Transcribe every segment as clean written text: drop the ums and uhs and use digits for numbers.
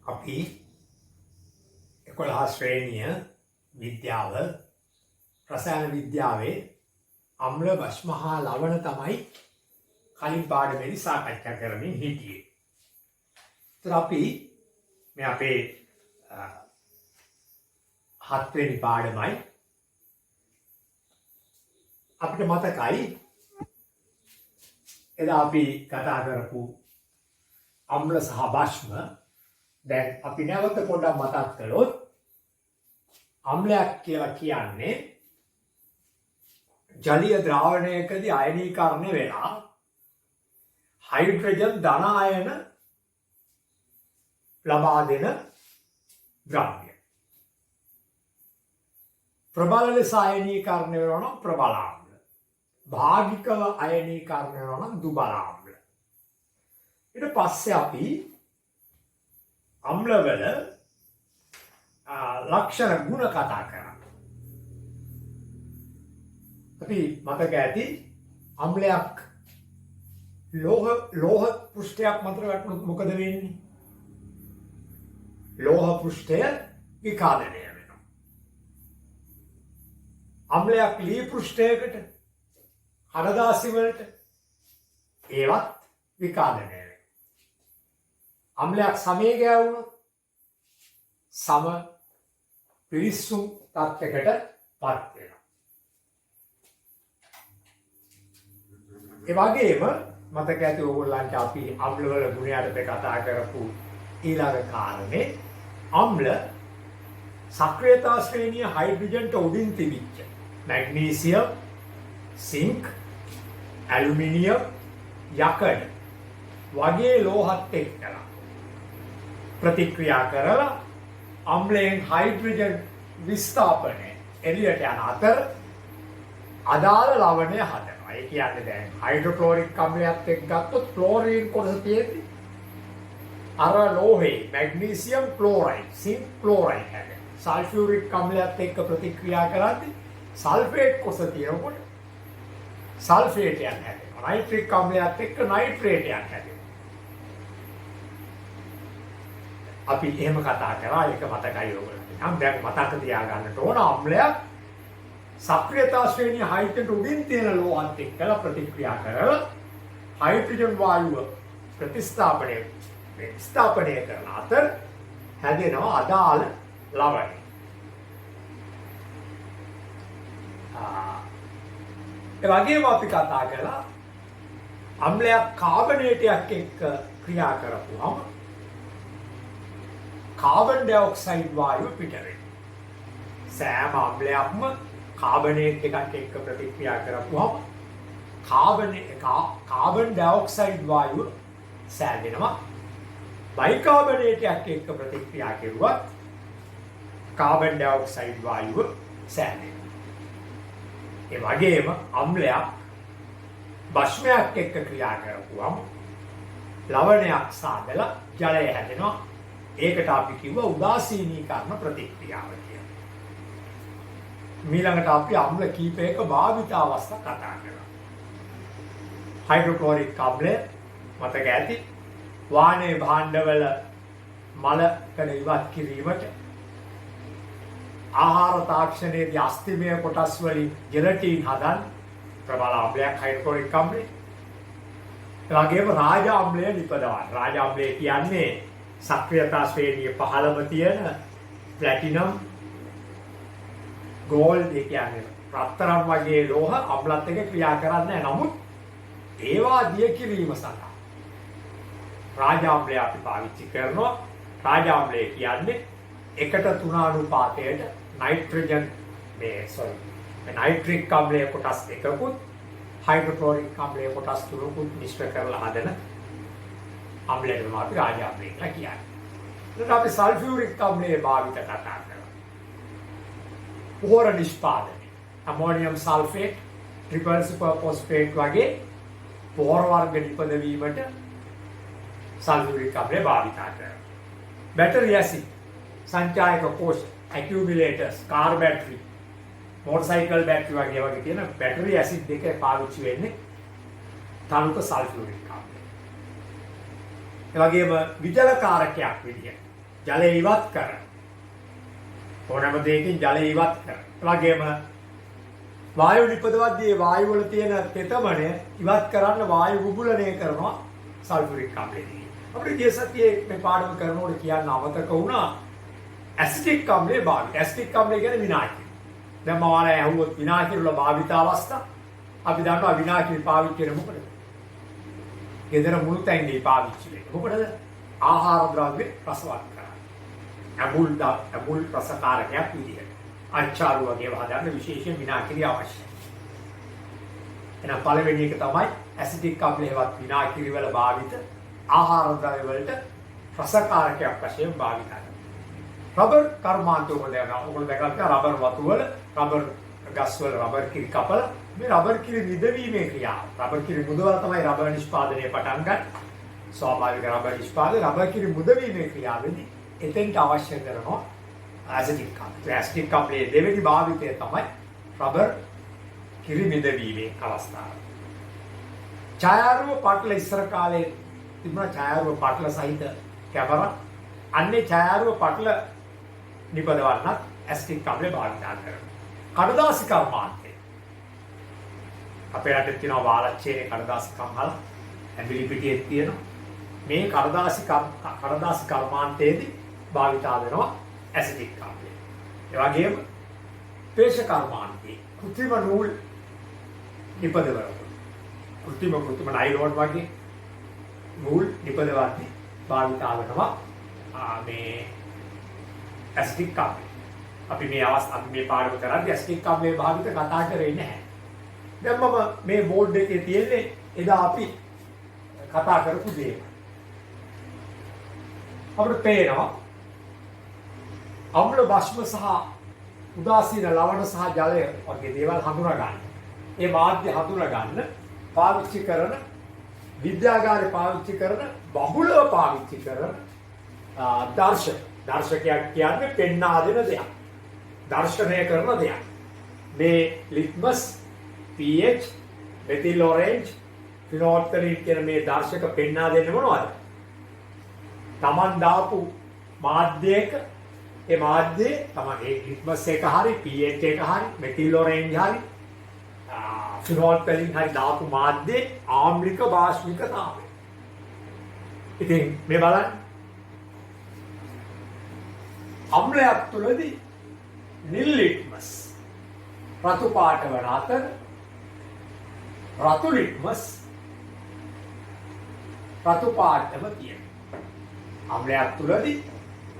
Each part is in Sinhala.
අපි 11 ශ්‍රේණිය විද්‍යාව රසායන විද්‍යාවේ අම්ල භස්ම හා ලවණ තමයි කලින් පාඩමේදී සාකච්ඡා කරමින් හිටියේ. ඒත් අපි මේ අපේ 7 වෙනි පාඩමයි. අපිට මතකයි එදා අපි කතා කරපු අම්ල සහ භස්ම. දැන් අපි නැවත පොඩ්ඩක් මතක් කළොත් අම්ලයක් කියලා කියන්නේ ජලීය ද්‍රාවණයකදී අයනීකරණය වෙලා හයිඩ්‍රජන් ධන අයන ලබා දෙන ද්‍රව්‍ය. ප්‍රබල ලෙස අයනීකරණය වෙනවා නම් ප්‍රබල අම්ල. භාගිකව අයනීකරණය වෙනවා නම් දුබල අම්ල. ඊට පස්සේ අපි අම්ලවල ලක්ෂණ ගුණ කතා කරා. අපි මතක ඇති අම්ලයක් ලෝහ පෘෂ්ඨයක් මත වැටුණොත් මොකද වෙන්නේ? ලෝහ පෘෂ්ඨය විකාදනය වෙනවා. අම්ලයක් ලී පෘෂ්ඨයකට කඩදාසි වලට ඒවත් විකාදනය වෙනවා. අම්ලයක් සමේ ගෑවුණොත් සම පිරිස්සුම් තත්යකට පත් වෙනවා. ඒ වගේම මතක ඇති ඕගොල්ලන්ට අපි අම්ලවල ගුණයට කතා කරපු ඊළඟ කාරණේ අම්ල සක්‍රියතා ශ්‍රේණිය හයිඩ්‍රජන්ට උඩින් තිබිච්ච මැග්නීසියම්, සිංක්, ඇලුමිනියම්, යකඩ වගේ ලෝහත් එක්කලා ප්‍රතික්‍රියා කරලා අම්ලයෙන් හයිඩ්‍රජන් විස්ථාපනය එළියට යන අතර අදාළ ලවණය හදනවා. ඒ කියන්නේ දැන් හයිඩ්‍රොක්ලෝරික් අම්ලයත් එක්ක ගත්තොත් ක්ලෝරින් කොටස තියෙන්නේ අර ලෝහේ මැග්නීසියම් ක්ලෝරයිඩ්, සිංක් ක්ලෝරයිඩ් හැදෙනවා. සල්ෆියුරික් අම්ලයත් එක්ක ප්‍රතික්‍රියා කරද්දී සල්ෆේට් කොටස තියෙනකොට සල්ෆේටයන් හැදෙනවා. නයිට්‍රික් අම්ලයත් එක්ක නයිට්‍රේටයන් හැදෙනවා. අපි එහෙම කතා කරා. ඒක මතකයි ඔයගොල්ලන්ට. නම් දැන් මතක තියාගන්නට ඕන අම්ලයක් සක්‍රියතා ශ්‍රේණිය හයිඩ්‍රජන් උඩින් තියෙන ලෝහත් එක්කලා ප්‍රතික්‍රියා කරලා හයිඩ්‍රජන් වායුව ස්ථාපනය කරන අතර හැදෙනවා අදාළ ලවණය. ඒ වගේම අපි කතා කළා අම්ලයක් කාබනේටයක් එක්ක ක්‍රියා කරපුවම කාබන් ඩයොක්සයිඩ් වායුව පිට වෙනවා. සෑම අම්ලයක්ම කාබනේට් එකක් එක්ක ප්‍රතික්‍රියා කරපුවම කාබන් ඩයොක්සයිඩ් වායුව සෑදෙනවා. බයිකාබනේටයක් එක්ක ප්‍රතික්‍රියා කරුවත් කාබන් ඩයොක්සයිඩ් වායුව සෑදෙනවා. ඒ වගේම අම්ලයක් භස්මයක් එක්ක ක්‍රියා කරපුවම ලවණයක් සාදලා ජලය හැදෙනවා. ඒකට අපි කිව්වා උදාසීනීකරණ ප්‍රතික්‍රියාව කියලා. ඊළඟට අපි අම්ල කීපයක භාවිත අවස්ථා කතා කරා. හයිඩ්‍රොක්ලෝරික් අම්ලය මතක ඇති වාහනේ භාණ්ඩවල මලකඩ ඉවත් කිරීමට ආහාර තාක්ෂණයේදී අස්තිමය කොටස් වලින් ජෙලටින් හදන්න ප්‍රබල අම්ලයක් හයිඩ්‍රොක්ලෝරික් අම්ලය. ඒ වගේම රාජ අම්ලය නිපදවන්න. රාජ අම්ලය කියන්නේ සක්‍රියතා ශ්‍රේණිය 15ම තියෙන ප්ලැටිනම්, ගෝල්ඩ් කියන්නේ රත්තරන් වගේ ලෝහ අම්ලත් එක්ක ක්‍රියා කරන්නේ නැහැ. නමුත් ඒවා දිය කිරීම සඳහා රාජ අම්ලය අපි පාවිච්චි කරනවා. රාජ අම්ලය කියන්නේ 1:3 අනුපාතයට නයිට්‍රජන් නයිට්‍රික් අම්ලය කොටස් 2කුත් හයිඩ්‍රොක්ලෝරික් අම්ලය කොටස් 3කුත් මිශ්‍ර කරලා හදන අම්ලයට තමයි අපි රාජ අම්ලය කියලා කියන්නේ. ඊට අපි සල්ෆියුරික් අම්ලයේ භාවිත කතා කරනවා. පොහොර නිෂ්පාදනය. Ammonium sulphate, triple super phosphate වගේ පොහොර වර්ග නිපදවීමට සල්ෆියුරික් අම්ලය භාවිත කරනවා. බැටරි ඇසිඩ්, සංචායක කෝෂ, accumulators, car battery, motor battery වගේ තියෙන බැටරි ඇසිඩ් දෙක පාවිච්චි වෙන්නේ තනුක සල්ෆියුරික් අම්ලය. ඒ වගේම විජලකාරකයක් විදියට ජලය ඉවත් කර. ඕනෑම දෙයකින් ජලය ඉවත් කර. වගේම වායු නිපදවද්දී වායු වල තියෙන තෙතමනය ඉවත් කරන්න වායු බුබුලණය කරනවා සල්ෆියුරික් අම්ලයේදී. අපිට ගිය සතියේ මේ පාඩම කරනකොට කියන්න අමතක වුණා ඇසිටික් අම්ලයේ භාවිතය. ඇසිටික් අම්ලය කියන්නේ විනාශය. දැන් මම ඔයාලා ඇහුවොත් විනාශය වල භාවිත අවස්ථා අපි දන්නවා විනාශය පාවිච්චි කරන මොකද? ගෙදර මුළු තැන්ගේ පාවිච්චි වෙන්නේ. මොකටද? ආහාර ද්‍රව්‍ය රසවත් කරන්න. ඇඹුල් රසකාරකයක් විදියට. අච්චාරු වගේ වහදන්න විශේෂයෙන් විනාශය අවශ්‍යයි. එහෙනම් පළවෙනි එක තමයි ඇසිටික් අම්ලයේවත් විනාශය වල භාවිත ආහාර ද්‍රව්‍ය වලට රසකාරකයක් වශයෙන් භාවිත කරනවා. රබර් කර්මාන්තය උපදවනවා. ඔයගොල්ලෝ දැකලා රබර් වතු වල රබර් ගස් වල රබර් කිරි කපලා මේ රබර් කිරි නිදවීමේ ක්‍රියාව. රබර් කිරි මුදවලා තමයි රබර් නිෂ්පාදනය පටන් ගන්න. ස්වාභාවික රබර් නිෂ්පාදනය රබර් කිරි මුදවීමේ ක්‍රියාවේදී එතෙන්ට අවශ්‍ය කරනවා ඇසිටික් අම්ලය. ඇසිටික් අම්ලයේ දෙවෙනි භාවිතය තමයි රබර් කිරි නිදවීමේ අවස්ථාව. ඡායාරූප පටල ඉස්සර කාලේ තිබුණා ඡායාරූප පටල සහිත කැමරා. අන්නේ ඡායාරූප පටල නිපදවන්නත් ඇසිටික් අම්ලය භාවිත කරනවා. කඩදාසි කර්මාන්තය. අපේ රටේ තියෙනවා වාලච්චේනේ කඩදාසි කම්හල. ඇඹිලි පිටියේ තියෙනවා. මේ කඩදාසි කර්මාන්තයේදී භාවිත වෙනවා ඇසිටික් අම්ලය. ඒ වගේම පේශ කර්මාන්තයේ කෘත්‍රිම නූල් නිපදවනවා. කෘත්‍රිම නයිලෝන් වගේ නූල් නිපදවන්නේ භාවිත වෙනවා මේ ඇසිටික් අම්ලය. අපි මේ පාඩම කරද්දී ඇසිටික් අම්ලයේ භාවිත කතා කරේ නැහැ. දැන් මම මේ බෝඩ් එකේ තියෙන්නේ එදා අපි කතා කරපු දේ. අපිට පේනවා අම්ල භස්ම සහ උදාසීන ලවණ සහ ජලය වගේ දේවල් හඳුනා ගන්න. ඒ මාධ්‍ය හඳුනා ගන්න පාවිච්චි කරන විද්‍යාගාරේ පාවිච්චි කරන බහුලව පාවිච්චි කරන දර්ශකයක් කියන්නේ පෙන්වා දෙන දෙයක්. දර්ශනය කරන දෙයක්. මේ ලිට්මස්, pH, මෙතිල් ඔරෙන්ජ්, ෆිනෝල්ෆතලින් කියන මේ දර්ශක පෙන්වා දෙන්නේ මොනවද? Taman දාපු මාධ්‍යයක ඒ මාධ්‍යයේ තමයි ලිට්මස් එක හරි pH එක හරි මෙතිල් ඔරෙන්ජ් හරි ෆිනෝල්ෆතලින් හරි දාපු මාධ්‍යයේ ආම්ලික භාෂ්මිකතාවය. ඉතින් මේ බලන්න අම්ලයක් තුලදී නිල් ලිට්මස් රතු පාට වන අතර රතු ලිට්මස් රතු පාටම තියෙනවා. අම්ලයක් තුලදී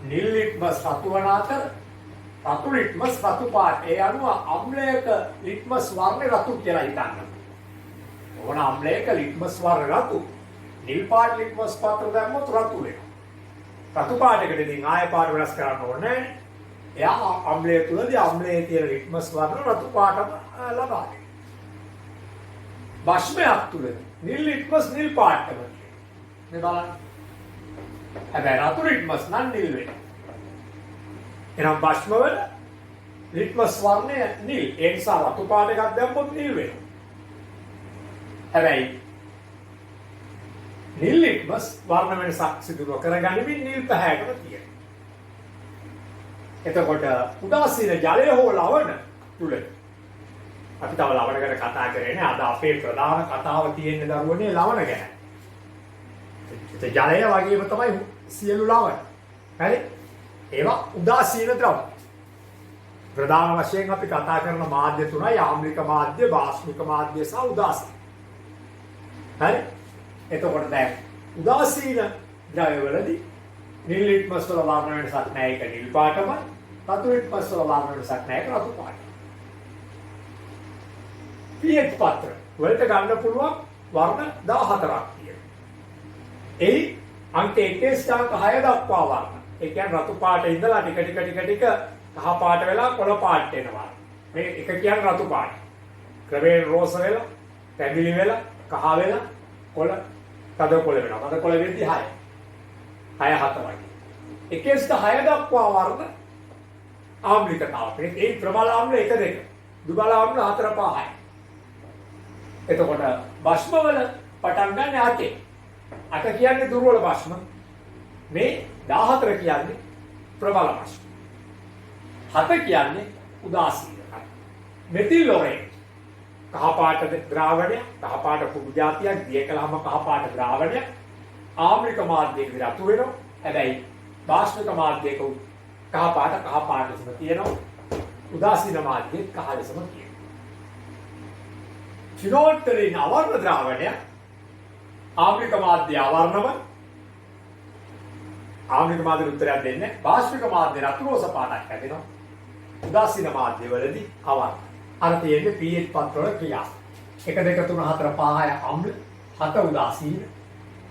නිල් ලිට්මස් රතු වන අතර රතු ලිට්මස් රතු පාට. ඒ අනුව අම්ලයක ලිට්මස් වර්ණය රතු කියලා හිතන්න. ඕන අම්ලයක ලිට්මස් වර්ණ රතු. නිල් පාට ලිට්මස් පත්‍ර දැම්මොත් රතු වෙනවා. රතු පාටකට ඉතින් ආය පාට වෙනස් කරන්න ඕනේ නැහැ. එයා අම්ලය තුලදී අම්ලයේ තියෙන ලිට්මස් වර්ණ රතු පාටම ලබා දෙනවා. භස්මයක් තුලදී නිල් ලිට්මස් නිල් පාටම. මේ බලන්න. හැබැයි රතු ලිට්මස් නම් නිල් වෙනවා. එහෙනම් භස්ම වල ලිට්මස් වර්ණය නිල්. ඒ නිසා රතු පාට එකක් දැම්මොත් නිල් වෙනවා. හැබැයි නිල් ලිට්මස් වර්ණ වෙනසක් සිදු නොකරගනිමින් නිල් පැහැයටම තියෙනවා. එතකොට උදාසීන ජලය හෝ ලවණ තුල අපි තව ලවණ ගැන කතා කරේ නෑ. අද අපේ ප්‍රධාන කතාව තියෙන්නේ දරුවනේ ලවණ ගැන. ඒ ජලය වගේම තමයි සියලු ලවණ. හරි? ඒවා උදාසීන ද්‍රව්‍ය. ප්‍රධාන වශයෙන් අපි කතා කරන මාධ්‍ය තුනයි ආම්ලික මාධ්‍ය, භාෂ්මික මාධ්‍ය සහ උදාසීන. හරි? එතකොට දැන් උදාසීන ද්‍රව්‍යවලදී නිල් ලිට්මස් වල වර්ණ වෙනසක් නැහැ. ඒක නිල් පාටමයි. රතු ලිට්මස් වල වර්ණ වෙනසක් නැහැ. ඒක රතු පාටයි. pH පත්‍ර වලට ගන්න පුළුවන් වර්ණ 14ක් තියෙනවා. එයි අංක 1 ස්ථානක 6 දක්වා වර්ණ. ඒ කියන්නේ රතු පාට ඉඳලා ටික කහ පාට වෙලා කොළ පාට වෙනවා. මේ එක කියන්නේ රතු පාට. ක්‍රමයෙන් රෝස වෙලා, පැඹිලි වෙලා, කහ වෙලා, කොළ තද කොළ වෙනවා. තද කොළ වෙද්දී 6. 6 7 වගේ. 1 ස්ථ 6 දක්වා වර්ණ ආම්ලිකතාව. ඒ ප්‍රබල ආම්ල 1 2. දුබල ආම්ල 4 5 6. එතකොට භස්ම වල පටන් ගන්න 8. 8 කියන්නේ දුර්වල භස්ම. මේ 14 කියන්නේ ප්‍රබල භස්ම. 7 කියන්නේ උදාසීන. මෙතිල් ඔරෙන්ජ් කහ පාට ද්‍රාවණය, කහ පාට කුඩු జాතියක් දිය කළාම කහ පාට ද්‍රාවණය ආම්ලික මාධ්‍යයකදී රතු වෙනවා. හැබැයි බාෂ්මික මාධ්‍යයක කහ පාටසම තියෙනවා. උදාසීන මාධ්‍යයේ කහ ලෙසම තියෙනවා. චිරෝත්තරීන් අවර්ණ ද්‍රාවණය ආම්ලික මාධ්‍ය අවර්ණව ආම්ලික මාධ්‍ය උත්තරයක් දෙන්නේ. බාෂ්මික මාධ්‍ය රතු රෝස පාටක් හැදෙනවා. උදාසීන මාධ්‍ය වලදී අවර්ණ. අර තියෙන්නේ pH පත්‍රවල ක්‍රියා. 1 2 3 4 5 අම්ල 7 උදාසීන.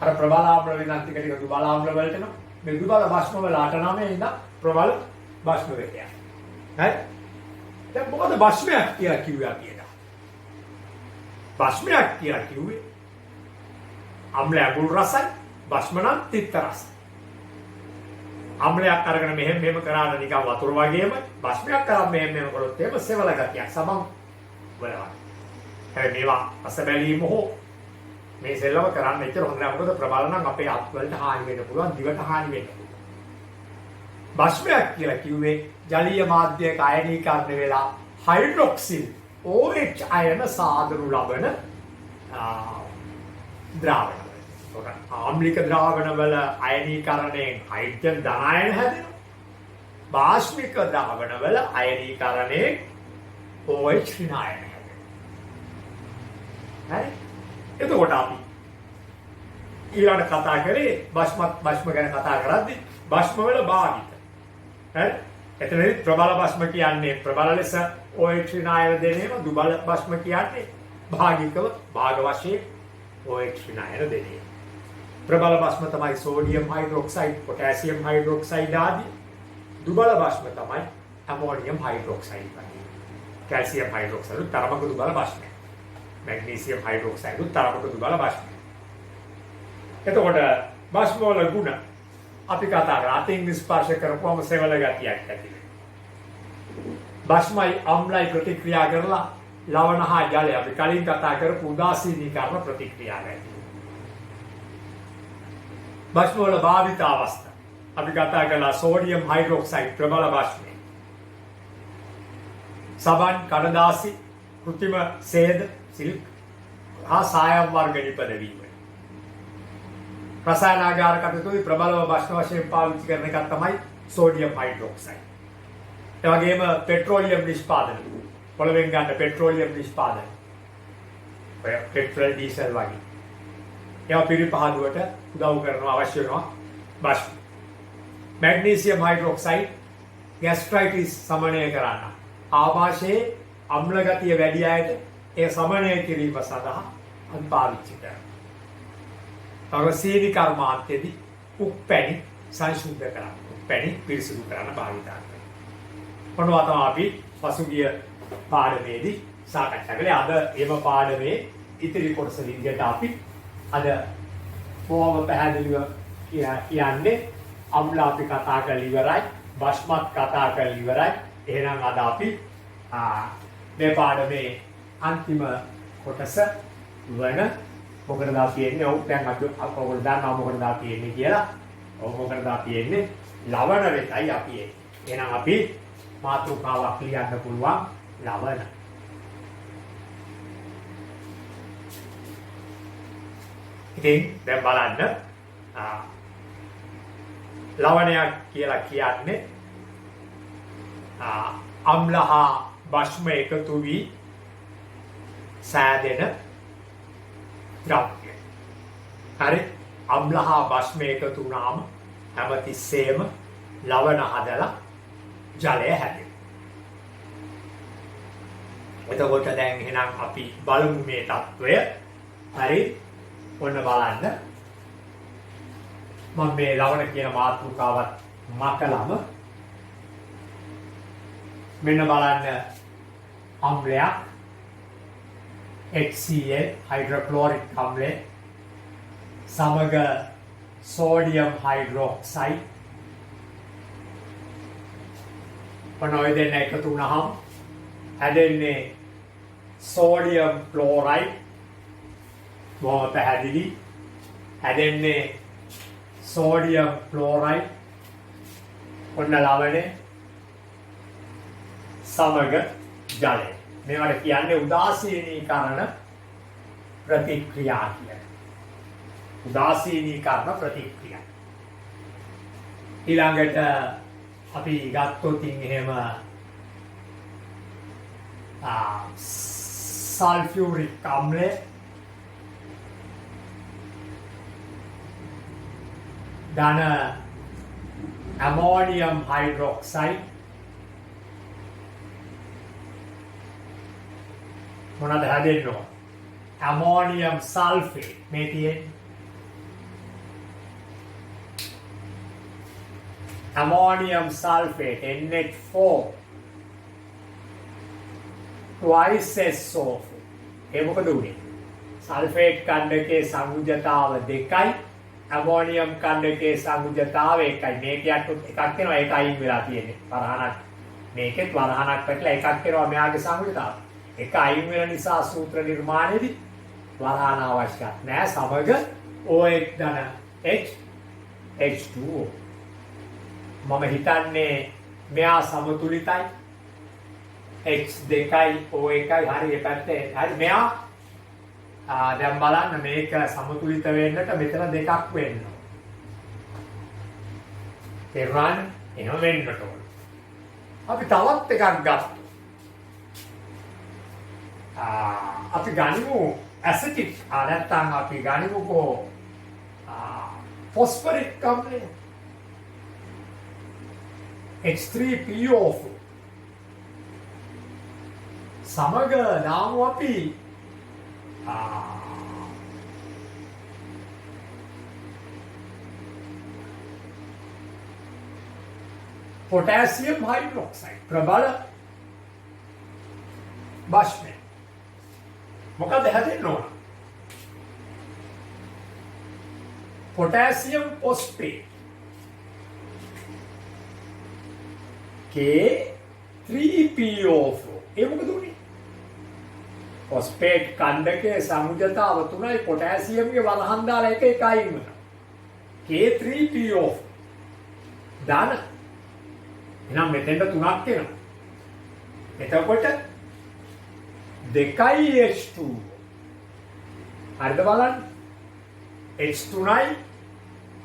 අර ප්‍රබල ආම්ල වෙනත් ටික දුබල ආම්ල වලට යනවා. මේ දුබල භස්ම වලට නම ඉඳ ප්‍රබල භස්ම වෙට යනවා. හරි? දැන් මොකද භස්මයක් කියලා කිව්වා කියලා. භස්මයක් කියලා කිව්වේ අම්ල අඟුල් රසයි, භස්ම නම් තිත්ත රසයි. අම්ලයක් අරගෙන මෙහෙම කරාන නිකන් වතුර වගේම භස්මයක් කරාම මෙහෙම කරොත් එහෙම සෙවල ගතියක් සමන් වෙනවා. හැබැයි මේවා රස බැලීම හෝ මේ සෙල්ලම කරන්න එච්චර හොඳ නෑ. මොකද ප්‍රබල නම් අපේ අත් වලට හානි වෙන්න පුළුවන්, දිවට හානි වෙන්න පුළුවන්. භස්මයක් කියලා කිව්වේ ජලීය මාධ්‍යයක අයනීකරණය වෙලා හයිඩ්‍රොක්සිල් OH අයන සාදනු ලබන ද්‍රාවණ. ආම්ලික ද්‍රාවණ වල අයනීකරණයෙන් හයිඩ්‍රජන් ධන අයන හැදෙනවා. බාෂ්මික ද්‍රාවණ වල අයනීකරණයෙන් OH ඍණ අයන හැදෙනවා. හරි? එතකොට අපි ඊළඟට කතා කරේ භස්ම ගැන කතා කරද්දී භස්ම වල භාවිත. හරි? එතනදී ප්‍රබල භස්ම කියන්නේ ප්‍රබල ලෙස OH ඍණ අයන දෙනේම, දුබල භස්ම කියන්නේ භාගිකව භාග වශයෙන් OH ඍණ අයන දෙනේ. ප්‍රබල භස්ම තමයි සෝඩියම් හයිඩ්‍රොක්සයිඩ්, පොටෑසියම් හයිඩ්‍රොක්සයිඩ් ආදී. දුබල භස්ම තමයි ඇමෝනියම් හයිඩ්‍රොක්සයිඩ් වගේ. කැල්සියම් හයිඩ්‍රොක්සයිඩ් තරමක දුබල භස්මයි. මැග්නීසියම් හයිඩ්‍රොක්සයිඩ් තරමක දුබල භස්මයි. එතකොට භස්ම වල ගුණ අපි කතා කරා අතින් ස්පර්ශ කරපුවම සෙවල ගතියක් ඇති වෙනවා. භස්මයි අම්ලයි ප්‍රතික්‍රියා කරලා ලවණ හා ජලය අපි කලින් කතා කරපු උදාසීනීකරණ ප්‍රතික්‍රියා වෙනවා. භස්ම වල භාවිත අවස්ථා අපි කතා කළා සෝඩියම් හයිඩ්‍රොක්සයිඩ් ප්‍රබල භස්මය. සබන්, කඩදාසි, කෘත්‍රිම සේද, සිල්ක් හා සායම් වර්ග නිපදවීම. රසායනාගාර කටයුතුදී ප්‍රබලව භස්ම වශයෙන් පාවිච්චි කරන එකක් තමයි සෝඩියම් හයිඩ්‍රොක්සයිඩ්. ඒ වගේම පෙට්‍රෝලියම් නිෂ්පාදන. පොළවෙන් ගන්න පෙට්‍රෝලියම් නිෂ්පාදන. පෙට්‍රල් ඩීසල් වගේ. ඒවා පිරිපහදුවට උදව් කරනවා, අවශ්‍ය වෙනවා භස්ම. මැග්නීසියම් හයිඩ්‍රොක්සයිඩ් ગેස්ට්‍රයිටිස් සමනය කරන්න. ආමාශයේ අම්ල ගතිය වැඩි අයට ඒ සමනය කිරීම සඳහා අපි පාවිච්චි කරනවා. අවසීනි කර්මාන්තයේදී උප්පැණි සංශුද්ධ කරන්න, උප්පැණි පිරිසිදු කරන්න භාවිත කරනවා. මොනවා තමයි අපි පසුගිය පාඩමේදී සාකච්ඡා කළේ. අද එම පාඩමේ ඉතිරි කොටස විදිහට අපි අද බොහොම පැහැදිලිව කියන්නේ අම්ල අපි කතා කරලා ඉවරයි, භස්මත් කතා කරලා ඉවරයි. එහෙනම් අද අපි මේ පාඩමේ අන්තිම කොටස වන මොකටද අපි එන්නේ? ඔව් දැන් අපි ඔයගොල්ලෝ දන්නවා මොකටද අපි එන්නේ කියලා. ඔව් මොකටද අපි එන්නේ? ලවණ වෙතයි අපි එන්නේ. එහෙනම් අපි මාතෘකාවක් ලියන්න පුළුවන් ලවණ. ඉතින් දැන් බලන්න ලවණයක් කියලා කියන්නේ අම්ල හා භස්ම එකතු වී සෑදෙන ද්‍රව්‍ය. හරි? අම්ල හා භස්ම එකතු වුණාම හැමතිස්සෙම ලවණ හදලා ජලය හැදෙනවා. එතකොට දැන් එහෙනම් අපි බලමු මේ తত্ত্বය. හරි? ඔන්න බලන්න. මම මේ ලවණ කියන මාතෘකාවත් මකලම මෙන්න බලන්න අම්ලයක් HCl හයිඩ්‍රොක්ලෝරික් අම්ලය සමග සෝඩියම් හයිඩ්‍රොක්සයිඩ් ඔය දෙන්න එකතු වුණාම හැදෙන්නේ සෝඩියම් ක්ලෝරයිඩ්. බොහොම පැහැදිලි. හැදෙන්නේ සෝඩියම් ක්ලෝරයිඩ් ඔන්න ලවණය සමග ජලය. මේවට කියන්නේ උදාසීනීකරණ ප්‍රතික්‍රියා කියලා. උදාසීනීකරණ ප්‍රතික්‍රියා. ඊළඟට අපි ගත්තොත් එහෙම සල්ෆියුරික් අම්ලය ධන ඇමෝනියම් හයිඩ්‍රොක්සයිඩ් මොනවද හැදෙන්න ඕන? ඇමෝනියම් සල්ෆේට් මේ තියෙන්නේ. ammonium sulfate NH4 twice SO4 ඒ මොකද උනේ? Sulphate කන්දකයේ සංයුජතාව 2යි ammonium කන්දකයේ සංයුජතාව 1යි. මේකයට එකක් වෙනවා ඒක අයින් වෙලා තියෙන්නේ. වරහණක් මේකෙත් වරහණක් පැටලා එකක් වෙනවා මෙයාගේ සංයුජතාව. එක අයින් වෙන නිසා සූත්‍ර නිර්මාණයේදී වරහණ අවශ්‍යයි නෑ. සමග OH ධන H2O. මම හිතන්නේ මෙයා සමතුලිතයි. H2යි O1යි හරි ඒ පැත්තේ. හරි මෙයා දැන් බලන්න මේක සමතුලිත වෙන්නට මෙතන දෙකක් වෙන්න ඕන. තේරුණාද? එහෙම වෙන්නට ඕන. අපි තවත් එකක් ගත්තා. අපි ගනිමු ඇසිටික් නැත්නම් අපි ගනිමුකෝ ෆොස්ෆරික් අම්ලය H3PO4 සමග දාමු අපි potassium hydroxide ප්‍රබල බෂ්මය. මොකද හැදෙන්න ඕන? potassium phosphate K3PO4 ඒ මොකද උනේ? phosphate කන්දකයේ සංයුජතාව 3යි potassiumගේ වලහන් දාලා එක එකයි වෙනවා. K3PO4 දාන එහෙනම් මෙතෙන්ට 3ක් එනවා. එතකොට 2යි H2 හරිද බලන්න? H3යි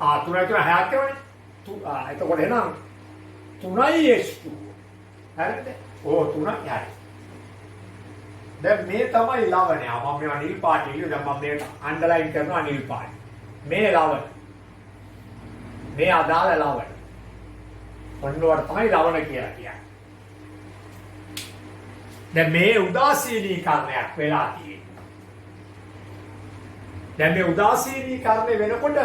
3යි 6ක් එවනේ. එතකොට එහෙනම් 3යි H2 හරිද? ඕ 3යි හරි. දැන් මේ තමයි ලවණය. මම මේවා නිල් පාට ඉල්ලුවා. දැන් මම මේකට අන්ඩර්ලයින් කරනවා නිල් පාට. මේ ලවණ. මේ අදාළ ලවණ. ඔන්නවට තමයි ලවණ කියලා කියන්නේ. දැන් මේ උදාසීනීකරණයක් වෙලා තියෙනවා. දැන් මේ උදාසීනීකරණය වෙනකොට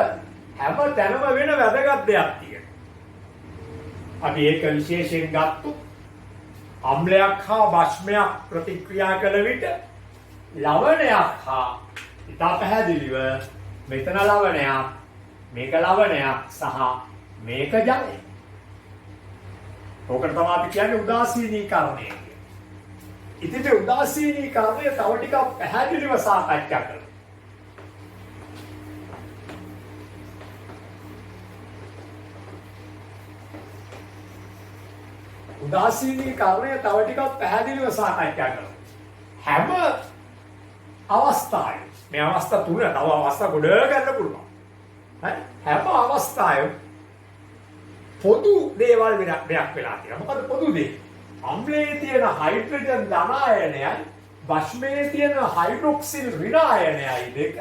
හැම තැනම වෙන වැදගත් දෙයක් තියෙනවා. අපි ඒක විශේෂයෙන් ගත්තු අම්ලයක් හා බෂ්මයක් ප්‍රතික්‍රියා කළ විට ලවණයක් හා ඉතා පැහැදිලිව මෙතන ලවණයක් මේක ලවණයක් සහ මේක ජලය. ඕකට තමයි අපි කියන්නේ උදාසීනීකරණය කියලා. ඉතින් මේ උදාසීනීකරණය තව ටිකක් පැහැදිලිව සාකච්ඡා කරමු. උදාසීනීකරණය තව ටිකක් පැහැදිලිව සාකච්ඡා කරමු. හැම අවස්ථාවෙම මේ අවස්ථා තුන තව අවස්ථා ගොඩ ගන්න පුළුවන්. හරි? හැම අවස්ථාවෙම පොදු දේවල් වෙනක් වෙලා තියෙනවා. මොකද පොදු දේ? අම්ලයේ තියෙන හයිඩ්‍රජන් ධන ආයනයයි බෂ්මයේ තියෙන හයිඩ්‍රොක්සිල් ඍණ ආයනයයි දෙක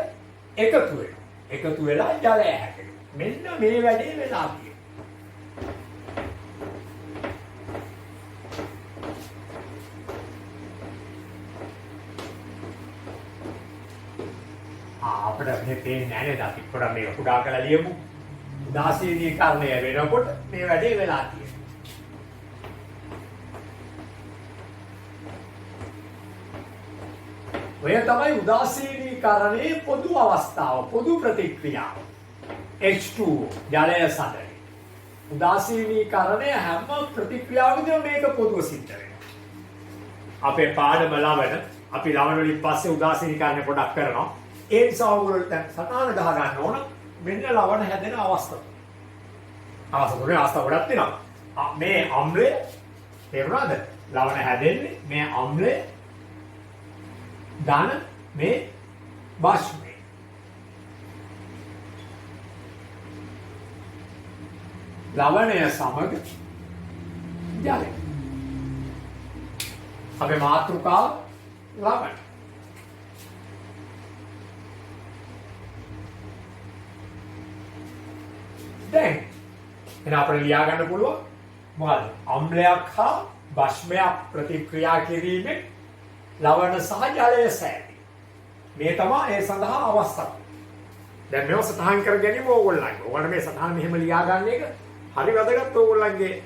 එකතු වෙනවා. එකතු වෙලා ජලය හැදෙනවා. මෙන්න මේ වැඩේ වෙලා තියෙනවා. අපිට මේ පේන්නේ නැහැ නේද? අපි පොඩ්ඩක් මේක පුඩා කරලා ලියමු. උදාසීනීකරණය වෙනකොට මේ වැඩේ වෙලා තියෙනවා. ඔය තමයි උදාසීනීකරණයේ පොදු අවස්ථාව, පොදු ප්‍රතික්‍රියාව. H2O ජලය සඳරේ. උදාසීනීකරණය හැම ප්‍රතික්‍රියාවකදීම මේක පොදුව සිද්ධ වෙනවා. අපේ පාඩම ලවණ අපි ලවණ වලින් පස්සේ උදාසීනීකරණය පොඩක් කරනවා. ඒ නිසා ඔයගොල්ලෝ දැන් සටහන ගහ ගන්න ඕන මෙන්න ලවණ හැදෙන අවස්ථාව. අවස්ථා ගොඩක් තියෙනවා. මේ අම්ලය තේරුණාද? ලවණ හැදෙන්නේ මේ අම්ලය දාන මේ භස්මය. ලවණය සමග ජලය. අපේ මාතෘකාව ලවණ. දැන් එන අපිට ලියා ගන්න පුළුවන් මොකද? අම්ලයක් හා භස්මයක් ප්‍රතික්‍රියා කිරීමෙන් ලවණ සහ ජලය සෑදී. මේ තමයි ඒ සඳහා අවස්ථාව. දැන් මේව සටහන් කර ගැනීම ඕගොල්ලන්ගේ. ඕගොල්ලෝ මේ සටහන මෙහෙම ලියා ගන්න එක හරි වැදගත් ඕගොල්ලන්ගේ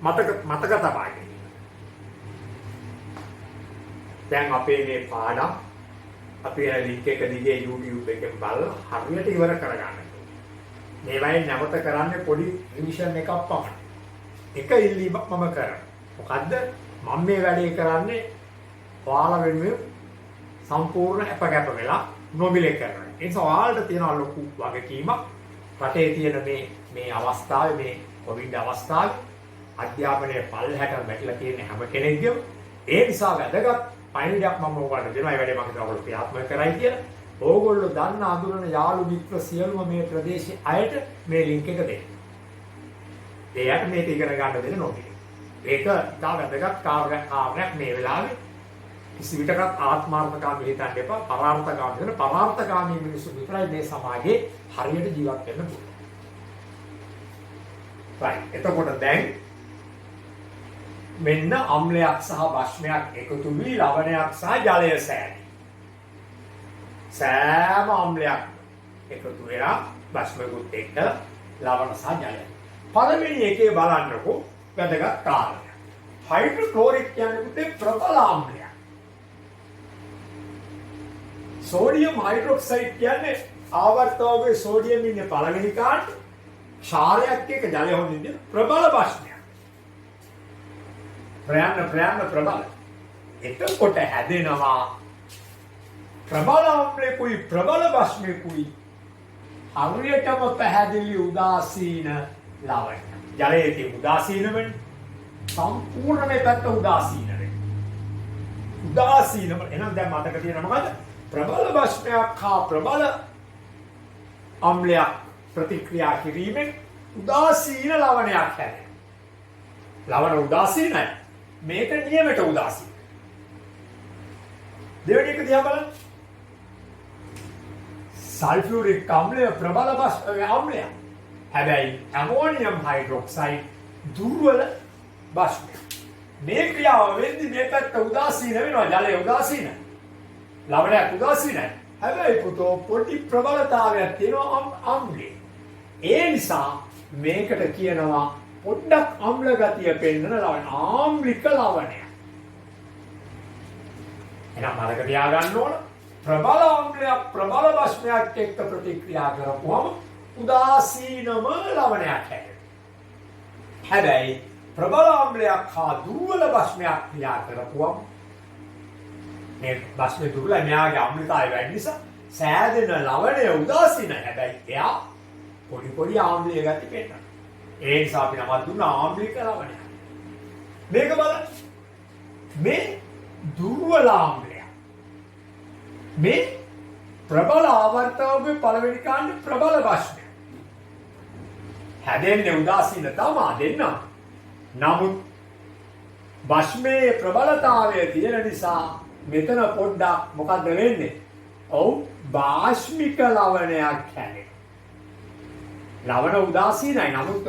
මතක තබා ගැනීම. දැන් අපේ මේ පාඩම් අපි යන ලින්ක් එක දිගේ YouTube එකෙන් බලලා හරියට ඉවර කරගන්න. මේ වයින් නැවත කරන්නේ පොඩි රිවිෂන් එකක් පමණයි. එක ඉල්ලීමක් මම කරනවා. මොකද්ද? මම මේ වැඩේ කරන්නේ ඔයාලා වෙනුවෙන් සම්පූර්ණ අපකැප වෙලා නොමිලේ කරනවා. ඒ නිසා ඔයාලට තියෙන ලොකු වගකීමක් රටේ තියෙන මේ අවස්ථාවේ මේ කොවිඩ් අවස්ථාවේ අධ්‍යාපනයේ පල්ලහැට වැටිලා තියෙන හැම කෙනෙක්ගේම ඒ නිසා වැදගත් පණිවිඩයක් මම ඔයාලට දෙනවා. ඒ වැඩේ මම හිතනවා ඔයාලට ක්‍රියාත්මක කරයි කියලා. ඕගොල්ලෝ දන්න අඳුරන යාළු මිත්‍ර සියලුම මේ ප්‍රදේශයේ අයට මේ ලින්ක් එක දෙන්න. එයාට මේක ඉගෙන ගන්න දෙන්න නොකිය. ඒක ඉතා වැදගත් කාර්යයක් මේ වෙලාවේ. කිසි විටකත් ආත්මාර්ථකාමී හිතන්න එපා. පරාර්ථකාමී වෙන පරාර්ථකාමී මිනිස්සු විතරයි මේ සමාජයේ හරියට ජීවත් වෙන්න පුළුවන්. right. එතකොට දැන් මෙන්න අම්ලයක් සහ භස්මයක් එකතු වී ලවණයක් සහ ජලය සෑදී. සෑම අම්ලයක් එකතු වෙලා භස්මකුත් එක්ක ලවණ සහ ජලය. පළවෙනි එකේ බලන්නකෝ වැදගත් කාරණය. හයිඩ්‍රොක්ලෝරික් කියන්නේ ප්‍රබල අම්ලයක්. සෝඩියම් හයිඩ්‍රොක්සයිඩ් කියන්නේ ආවර්තවගේ සෝඩියම් ඉන්නේ පළවෙනි කාණ්ඩ. ක්ෂාරයක් එක්ක ජලය හොඳින් ප්‍රබල භස්මයක්. ප්‍රබල. එතකොට හැදෙනවා ප්‍රබල අම්ලයකුයි ප්‍රබල භස්මයකුයි හරියටම පැහැදිලි උදාසීන ලවණය. ජලයේ තියෙන උදාසීන වෙන්නේ සම්පූර්ණ මේ පැත්ත උදාසීන වෙන්නේ. උදාසීනම එහෙනම් දැන් මතක තියෙනවා මොකද? ප්‍රබල භස්මයක් හා ප්‍රබල අම්ලයක් ප්‍රතික්‍රියා කිරීමෙන් උදාසීන ලවණයක් හැදෙනවා. ලවණ උදාසීනයි. මේක නියමයට උදාසීන. දෙවෙනි එක දිහා බලන්න. සල්ෆියුරික් අම්ලය ප්‍රබල අම්ලයක්. හැබැයි ඇමෝනියම් හයිඩ්‍රොක්සයිඩ් දුර්වල භස්මයක්. මේ ක්‍රියාව වෙද්දී මේ පැත්ත උදාසීන වෙනවා. ජලය උදාසීන. ලවණයක් උදාසීනයි. හැබැයි පුතෝ පොඩි ප්‍රබලතාවයක් තියෙනවා අම්ලේ. ඒ නිසා මේකට කියනවා පොඩ්ඩක් අම්ල ගතිය පෙන්වන ලවණ. ආම්ලික ලවණය. එහෙනම් මතක තියාගන්න ඕන ප්‍රබල අම්ලයක් ප්‍රබල භස්මයක් එක්ක ප්‍රතික්‍රියා කරපුවම උදාසීනම ලවණයක් හැදෙනවා. හැබැයි ප්‍රබල අම්ලයක් හා දුර්වල භස්මයක් ක්‍රියා කරපුවම මේ භස්මේ දුර්වල න්යාගේ අම්ලතාවය වැඩි නිසා සෑදෙන ලවණය උදාසීනයි. හැබැයි එයා පොඩි ආම්ලීය ගති පෙන්නනවා. ඒ නිසා අපි නමක් දුන්න ආම්ලික ලවණය. මේක බලන්න. මේ දුර්වල ආම්ලය. මේ ප්‍රබල ආවර්තවගේ පළවෙනි කාණ්ඩ ප්‍රබල භස්මය. හැදෙන්නේ උදාසීන තමයි දෙන්න. නමුත් භස්මයේ ප්‍රබලතාවය තියෙන නිසා මෙතන පොඩ්ඩක් මොකද්ද වෙන්නේ? ඔව් භාෂ්මික ලවණයක් හැදෙනවා. ලවණ උදාසීනයි. නමුත්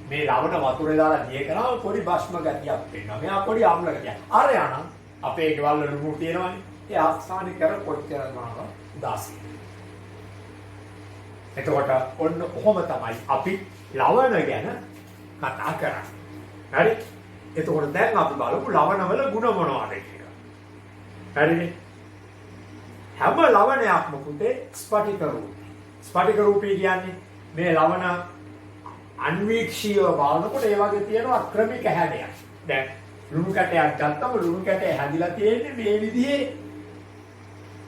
මේ ලවණ වතුරේ දාලා දිය කරාම පොඩි භස්ම ගතියක් වෙනවා. මෙයා පොඩි ආම්ල ගතියක්. අර යනම් අපේ ගෙවල් වල ලුණු තියෙනවනේ. ඒ ආස්ථානික කර කොච්චර මොනවාද උදාසීන. එතකොට ඔන්න කොහොම තමයි අපි ලවණ ගැන කතා කරන්නේ. හරි? එතකොට දැන් අපි බලමු ලවණවල ගුණ මොනවද කියලා. හරිනේ? හැම ලවණයක්ම පුතේ ස්පටික රූපී. ස්පටික රූපී කියන්නේ මේ ලවණ අන්වීක්ෂීව බලනකොට ඒ වගේ තියෙනවා ක්‍රමික හැඩයක්. දැන් ලුණු කැටයක් ගත්තම ලුණු කැටය හැදිලා තියෙන්නේ මේ විදිහේ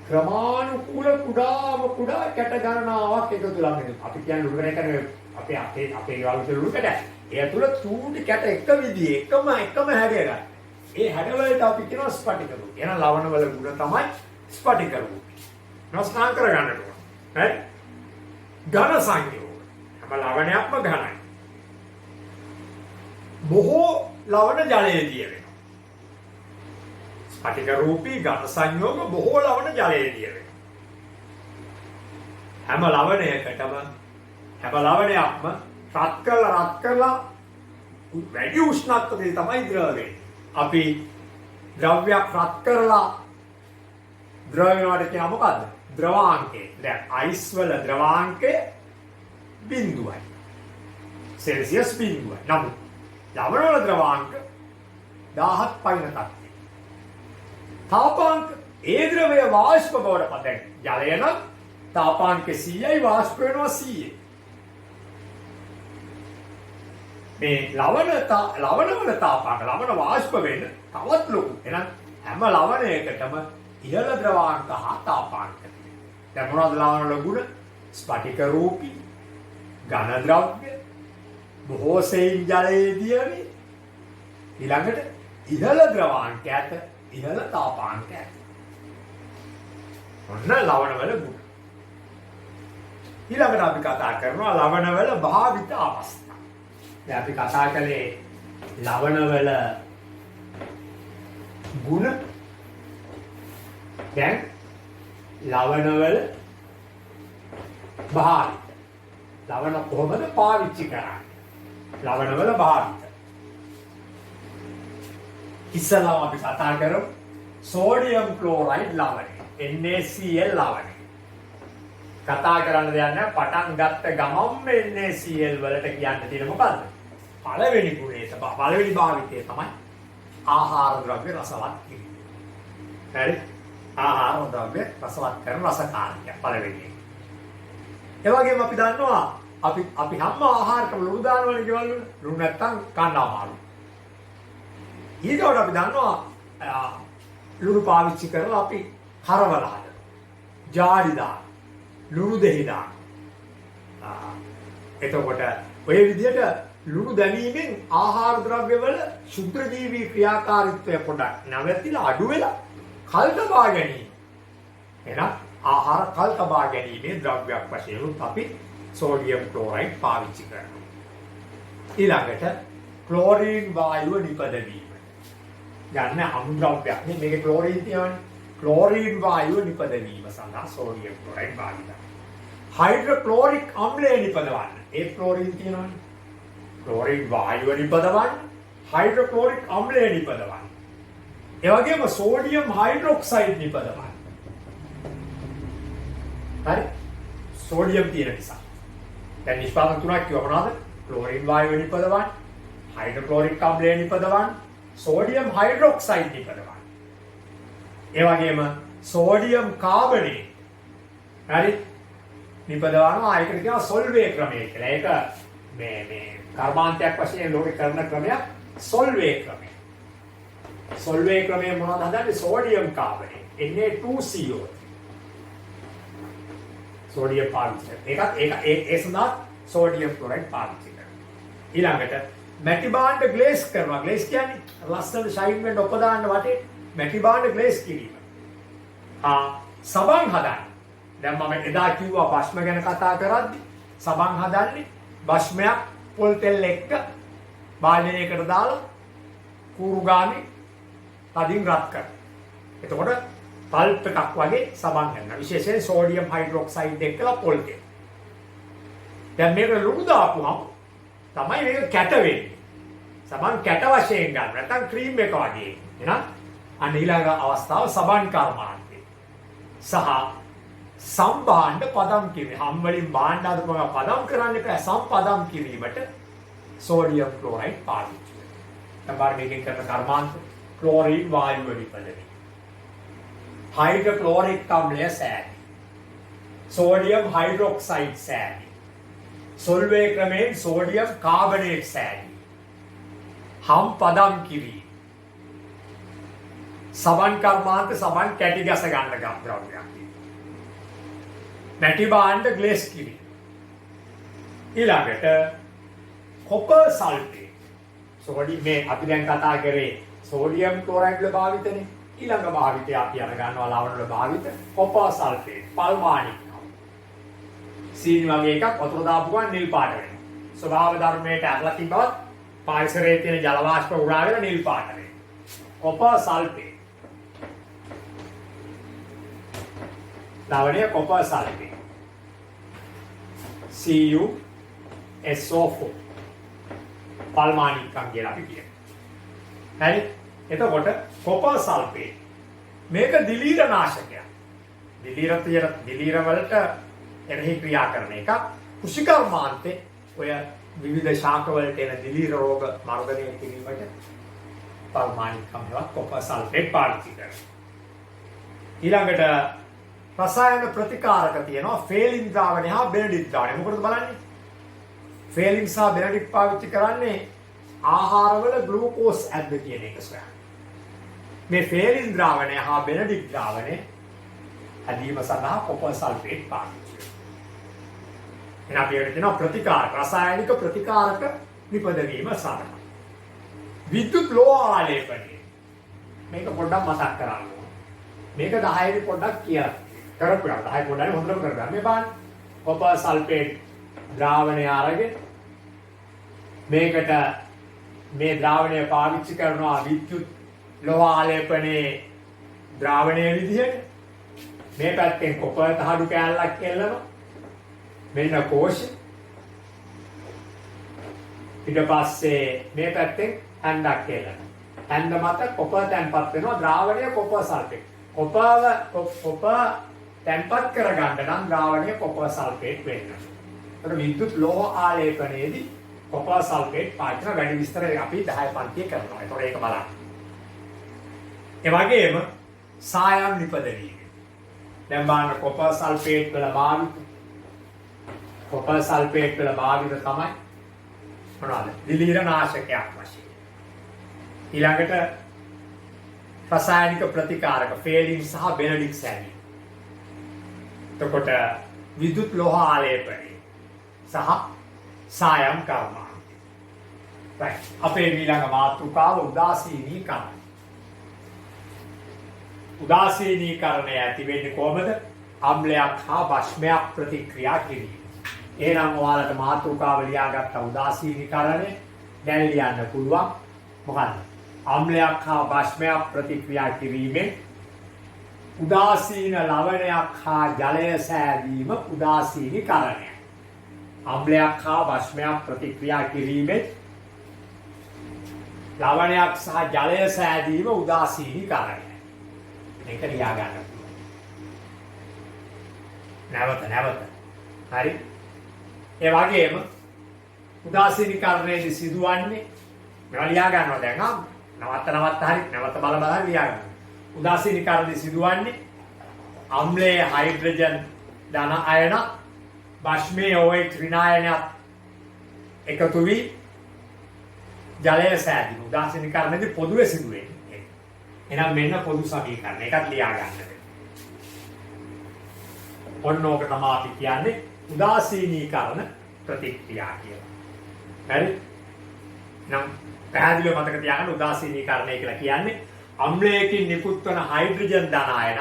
ක්‍රමානුකූල කුඩා කැට ගණනාවක් එකතු වෙලා. අපි කියන්නේ ලුණු කැට අපේ ගෙවල් වල ලුණු කැට. ඒ තුල චූටි කැට එක විදිහේ එකම හැඩය ගන්න. ඒ හැඩවලට අපි කියනවා ස්පටික රූපී. එහෙනම් ලවණ වල ගුණ තමයි ස්පටික රූපී. නස්නා කර ගන්නට ඕන. හරි? ඝන සංයෝග. හැම ලවණයක්ම ඝනයි. බොහෝ ලවණ ජලයේදී වෙනවා. ස්පටික රූපී ඝන සංයෝග බොහෝ ලවණ ජලයේදී වෙනවා. හැම ලවණයකටම හැම ලවණයක්ම රත් කරලා වැඩි උෂ්ණත්වයේ තමයි ද්‍රව වෙන්නේ. අපි ද්‍රව්‍යයක් රත් කරලා ද්‍රව වෙනවට කියන මොකද්ද? ද්‍රවාංකය. දැන් අයිස් වල ද්‍රවාංකය 0යි. සෙල්සියස් 0යි. නමුත් ලවණ වල ද්‍රවාංක 1000ක් පයින් තත්ත්වය. තාපාංක ඒ ද්‍රවය වාෂ්ප බවට පත් දැන් ජලය නම් තාපාංක 100යි වාෂ්ප වෙනවා 100යි. මේ ලවණ වල තාපාංක ලවණ වාෂ්ප වෙන්න තවත් ලොකු. එහෙනම් හැම ලවණයකටම ඉහළ ද්‍රවාංක හා තාපාංක. දැන් මොනවද ලවණ වල ගුණ? ස්පටික රූපී, ඝන ද්‍රව්‍ය, බොහෝ සෙයින් ජලයේදී යන්නේ. ඊළඟට ඉහළ ද්‍රවාංක ඇත, ඉහළ තාපාංක ඇත. ඔන්න ලවණ වල ගුණ. ඊළඟට අපි කතා කරනවා ලවණ වල භාවිත අවස්ථා. දැන් අපි කතා කළේ ලවණ වල ගුණ. දැන් ලවණ වල භාවිත. ලවණ කොහොමද පාවිච්චි කරන්නේ? ලවණ වල භාවිත. ඉස්සෙල්ලාම අපි කතා කරමු සෝඩියම් ක්ලෝරයිඩ් ලවණය. NaCl ලවණය. කතා කරන්න දෙයක් නැහැ. පටන් ගත්ත ගමම්ම NaCl වලට කියන්න තියෙන මොකද්ද? පළවෙනි ගුණය පළවෙනි භාවිතය තමයි ආහාර ද්‍රව්‍ය රසවත් කිරීම. හරි? ආහාර ද්‍රව්‍ය රසවත් කරන රසකාරකය පළවෙනි එක. ඒ වගේම අපි දන්නවා අපි හැම ආහාරකම ලුණු දානවනේ ගෙවල් වල. ලුණු නැත්තම් කන්න අමාරුයි. ඊගොඩ අපි දන්නවා ලුණු පාවිච්චි කරලා අපි හරවලා හදනවා. ජාඩි දාන, ලුණු දෙහි දාන. එතකොට ඔය විදිහට ලුණු දැමීමෙන් ආහාර ද්‍රව්‍ය වල ශුද්ධ ජීවී ක්‍රියාකාරීත්වය පොඩක් නැවතිලා අඩු වෙලා කල් තබා ගැනීම. එහෙනම් ආහාර කල් තබා ගැනීමේ ද්‍රව්‍යයක් වශයෙන් අපි සෝඩියම් ක්ලෝරයිඩ් පාවිච්චි කරනවා. ඊළඟට ක්ලෝරින් වායුව නිපදවීම. යන්න අමුද්‍රව්‍යයක් නේ මේකේ ක්ලෝරින් තියෙනවනේ. ක්ලෝරින් වායුව නිපදවීම සඳහා සෝඩියම් ක්ලෝරයිඩ් භාවිතයි. හයිඩ්‍රොක්ලෝරික් අම්ලය නිපදවන්න. ඒ ක්ලෝරින් තියෙනවනේ. ක්ලෝරින් වායුව නිපදවන්න, හයිඩ්‍රොක්ලෝරික් අම්ලය නිපදවන්න. ඒ වගේම සෝඩියම් හයිඩ්‍රොක්සයිඩ් නිපදවන්න. හරි? සෝඩියම් තියෙන නිසා. දැන් නිෂ්පාදන තුනක් කිව්ව මොනවද? ක්ලෝරින් වායුව නිපදවන්න, හයිඩ්‍රොක්ලෝරික් අම්ලය නිපදවන්න, සෝඩියම් හයිඩ්‍රොක්සයිඩ් නිපදවන්න. ඒ වගේම සෝඩියම් කාබනේට් හරි නිපදවනවා. ඒකට කියනවා සොල්වේ ක්‍රමය කියලා. ඒක මේ කර්මාන්තයක් වශයෙන් ලෝකේ කරන ක්‍රමයක් සොල්වේ ක්‍රමය. සොල්වේ ක්‍රමය මොනවද හදන්නේ? Sodium carbonate Na2CO. සෝඩියම් පාවිච්චි. ඒ සඳහා සෝඩියම් ක්ලෝරයිඩ් පාවිච්චි කරනවා. ඊළඟට මැටි භාණ්ඩ ග්ලේස් කරනවා. ග්ලේස් කියන්නේ ලස්සන ෂයින් වෙන්න ඔප දාන්න වටේ මැටි භාණ්ඩ ග්ලේස් කිරීම. සබන් හදන්න. දැන් මම එදා කිව්වා භස්ම ගැන කතා කරද්දි සබන් හදන්නේ භස්මයක් පොල් තෙල් එක්ක බාල්දියකට දාලා කූරුගාමි තදින් රත් කරනවා. එතකොට පල්ප් එකක් වගේ සබන් ගන්නවා. විශේෂයෙන් සෝඩියම් හයිඩ්‍රොක්සයිඩ් එක්කලා පොල් තෙල්. දැන් මේක ලුණු දාපුවම තමයි මේක කැට වෙන්නේ. සබන් කැට වශයෙන් ගන්න. නැත්නම් ක්‍රීම් එක වගේ. එහෙනම් අන්න ඊළඟ අවස්ථාව සබන් කර්මාන්තය. සහ සම්භාණ්ඩ පදම් කිරීම. හම් වලින් භාණ්ඩ අදපුවම පදම් කරන්න එපා. සම්පදම් කිරීමට සෝඩියම් ක්ලෝරයිඩ් පාවිච්චි කරනවා. තමයි මේකෙන් කරන කර්මාන්ත ක්ලෝරින් වායුව නිපදවීම. හයිඩ්‍රොක්ලෝරික් අම්ලය සෑදී. සෝඩියම් හයිඩ්‍රොක්සයිඩ් සෑදී. සොල්වේ ක්‍රමයෙන් සෝඩියම් කාබනේට් සෑදී. හම් පදම් කිරීම. සබන් කර්මාන්ත සබන් කැටි ගස ගන්න ද්‍රව්‍යයක්. මැටි භාණ්ඩ ග්ලේස් කිරීම. ඊළඟට copper sulfate. සෝඩියම් මේ අපි දැන් කතා කරේ සෝඩියම් ක්ලෝරයිඩ් වල භාවිතනේ. ඊළඟ භාවිතය අපි අර ගන්නවා ලවණ වල භාවිත copper sulfate පල්මානික්. සීනි වගේ එකක් වතුර දාපු ගමන් නිල් පාට වෙනවා. ස්වභාව ධර්මයට ඇරලා තිබ්බවත් පාරිසරයේ තියෙන ජල වාෂ්ප උරාගෙන නිල් පාට වෙනවා. copper sulfate. ලවණය copper sulfate. CuSO4 පල්මානික්කම් කියලා අපි කියනවා. හරි? එතකොට copper sulfate මේක දිලීර නාශකයක්. දිලීර වලට එරෙහි ක්‍රියා කරන එක. කෘෂිකර්මාන්තේ ඔය විවිධ ශාක වලට එන දිලීර රෝග මර්ධනය කිරීමට පල්මානික්කම් හෙවත් copper sulfate පාවිච්චි කරනවා. ඊළඟට රසායන ප්‍රතිකාරක තියෙනවා ෆේලින් ද්‍රාවණය හා බෙනඩික් ද්‍රාවණය. මොකටද බලන්නේ? ෆේලින් සහ බෙනඩික් පාවිච්චි කරන්නේ ආහාරවල ග්ලූකෝස් ඇද්ද කියන එක සොයන්න. මේ ෆේලින් ද්‍රාවණය හා බෙනඩික් ද්‍රාවණය හැදීම සඳහා copper sulfate පාවිච්චි කරනවා. එන අපි ඒකට කියනවා ප්‍රතිකාරක රසායනික ප්‍රතිකාරක නිපදවීම සඳහා. විද්‍යුත් ලෝහ ආලේපනය. මේක පොඩ්ඩක් මතක් කරගන්න ඕන. මේක 10 පොඩ්ඩක් කියලා කරපුවා 10 පොඩ්ඩක් හොඳට කරගන්න. මේ බලන්න copper sulfate ද්‍රාවණය අරගෙන මේකට මේ ද්‍රාවණය පාවිච්චි කරනවා විද්‍යුත් ලෝහ ආලේපනයේ ද්‍රාවණයේ විදිහට. මේ පැත්තෙන් copper තහඩු කෑල්ලක් එල්ලනවා. මෙන්න කෝෂ. ඊට පස්සේ මේ පැත්තෙන් හැන්දක් එල්ලනවා. හැන්ද මත copper තැන්පත් වෙනවා ද්‍රාවණය copper sulfate. copper තැන්පත් කරගන්න නම් ද්‍රාවණය copper sulfate වෙන්න. ඒතර විද්‍යුත් ලෝහ ආලේපනයේදී copper sulfate පාවිච්චි කරන වැඩි විස්තර අපි 10 පන්තියේ කරනවා. ඒතකොට ඒක බලන්න. ඒ වගේම සායම් නිපදවීම. දැන් බලන්න copper sulfate වල භාවිත තමයි මොනවාද? දිලීර නාශකයක් වශයෙන්. ඊළඟට රසායනික ප්‍රතිකාරක ෆේලින් සහ බෙනඩික් සෑලි. එතකොට විද්‍යුත් ලෝහ ආලේපනය සහ සායම් කර්මාන්තය. right. අපේ ඊළඟ මාතෘකාව උදාසීනීකරණය. උදාසීනීකරණය ඇති වෙන්නේ කොහොමද? අම්ලයක් හා භස්මයක් ප්‍රතික්‍රියා කිරීම. එහෙනම් ඔයාලට මාතෘකාව ලියාගත්ත උදාසීනීකරණය දැන් ලියන්න පුළුවන්. මොකද්ද? අම්ලයක් හා භස්මයක් ප්‍රතික්‍රියා කිරීමෙන් උදාසීන ලවණයක් හා ජලය සෑදීම උදාසීනීකරණය. අම්ලයක් හා භස්මයක් ප්‍රතික්‍රියා කිරීමෙන් ලවණයක් සහ ජලය සෑදීම උදාසීනීකරණය. මේක ලියා ගන්න පුළුවන්. නැවත. හරි. ඒ වගේම උදාසීනීකරණයේදී සිදුවන්නේ මේවා ලියා ගන්නවා දැන් නවත්ත හරි නැවත බල ලියා ගන්න. උදාසීනීකරණයේදී සිදුවන්නේ අම්ලයේ හයිඩ්‍රජන් ධන අයන භස්මයේ OH ඍණායනයක් එකතු වී ජලය සෑදීම. උදාසීනීකරණයේදී පොදුවේ සිදුවෙන්නේ. එහෙනම් මෙන්න පොදු සමීකරණ. ඒකත් ලියා ගන්න. ඔන්න ඕක තමයි අපි කියන්නේ උදාසීනීකරණ ප්‍රතික්‍රියා කියලා. හරි? නම් පැහැදිලිව මතක තියාගන්න උදාසීනීකරණය කියලා කියන්නේ අම්ලයකින් නිකුත් වන හයිඩ්‍රජන් ධන අයන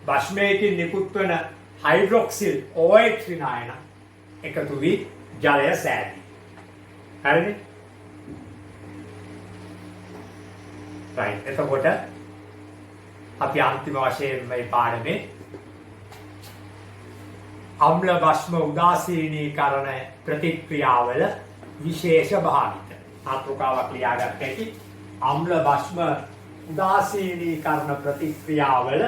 භස්මයකින් නිකුත් වන හයිඩ්‍රොක්සිල් OH ඍණායන එකතු වී ජලය සෑදී. හරිනේ? right. එතකොට අපි අන්තිම වශයෙන් මේ පාඩමේ අම්ල භස්ම උදාසීනීකරණ ප්‍රතික්‍රියාවල විශේෂ භාවිත. මාතෘකාවක් ලියාගත්ත හැකි අම්ල භස්ම උදාසීනීකරණ ප්‍රතික්‍රියාවල